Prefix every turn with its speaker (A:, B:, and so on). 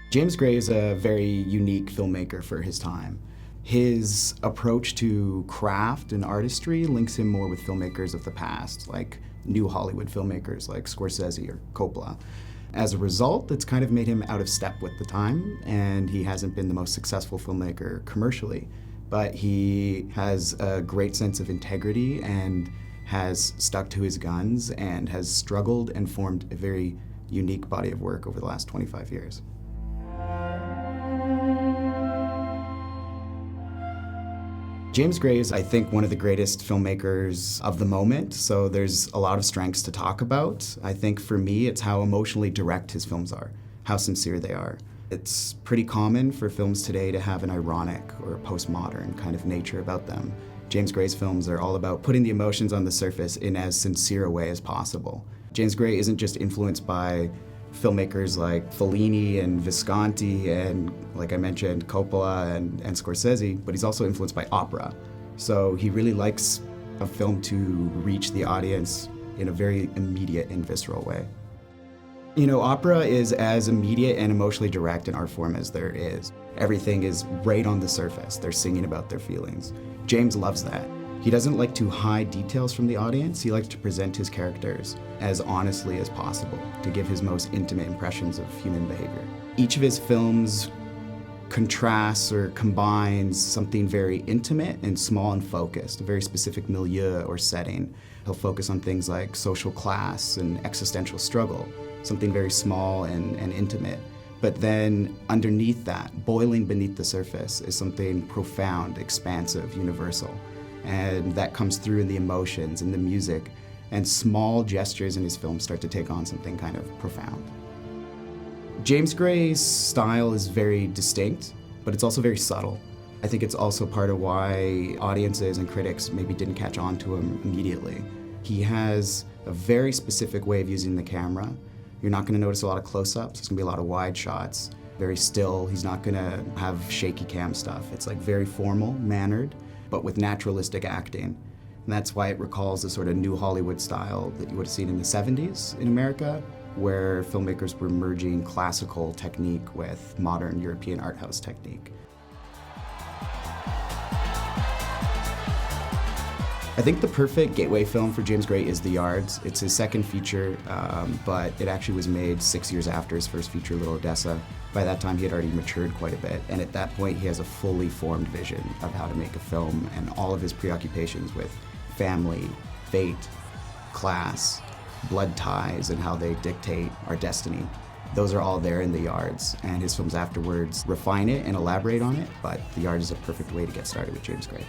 A: James Gray is a very unique filmmaker for his time. His approach to craft and artistry links him more with filmmakers of the past, like new Hollywood filmmakers like Scorsese or Coppola. As a result, it's kind of made him out of step with the time, and he hasn't been the most successful filmmaker commercially. But he has a great sense of integrity and has stuck to his guns and has struggled and formed a very unique body of work over the last 25 years. James Gray is, I think, one of the greatest filmmakers of the moment, so there's a lot of strengths to talk about. I think for me, it's how emotionally direct his films are, how sincere they are. It's pretty common for films today to have an ironic or postmodern kind of nature about them. James Gray's films are all about putting the emotions on the surface in as sincere a way as possible. James Gray isn't just influenced by filmmakers like Fellini and Visconti and, like I mentioned, Coppola and Scorsese, but he's also influenced by opera. So he really likes a film to reach the audience in a very immediate and visceral way. You know, opera is as immediate and emotionally direct an art form as there is. Everything is right on the surface. They're singing about their feelings. James loves that. He doesn't like to hide details from the audience. He likes to present his characters as honestly as possible, to give his most intimate impressions of human behavior. Each of his films contrasts or combines something very intimate and small and focused, a very specific milieu or setting. He'll focus on things like social class and existential struggle, something very small and intimate. But then underneath that, boiling beneath the surface, is something profound, expansive, universal. And that comes through in the emotions and the music, and small gestures in his films start to take on something kind of profound. James Gray's style is very distinct, but it's also very subtle. I think it's also part of why audiences and critics maybe didn't catch on to him immediately. He has a very specific way of using the camera. You're not going to notice a lot of close-ups. There's going to be a lot of wide shots, very still. He's not going to have shaky cam stuff. It's like very formal, mannered, but with naturalistic acting. And that's why it recalls the sort of new Hollywood style that you would have seen in the 70s in America, where filmmakers were merging classical technique with modern European art house technique. I think the perfect gateway film for James Gray is The Yards. It's his second feature, but it actually was made 6 years after his first feature, Little Odessa. By that time, he had already matured quite a bit, and at that point, he has a fully formed vision of how to make a film, and all of his preoccupations with family, fate, class, blood ties, and how they dictate our destiny. Those are all there in The Yards, and his films afterwards refine it and elaborate on it, but The Yards is a perfect way to get started with James Gray.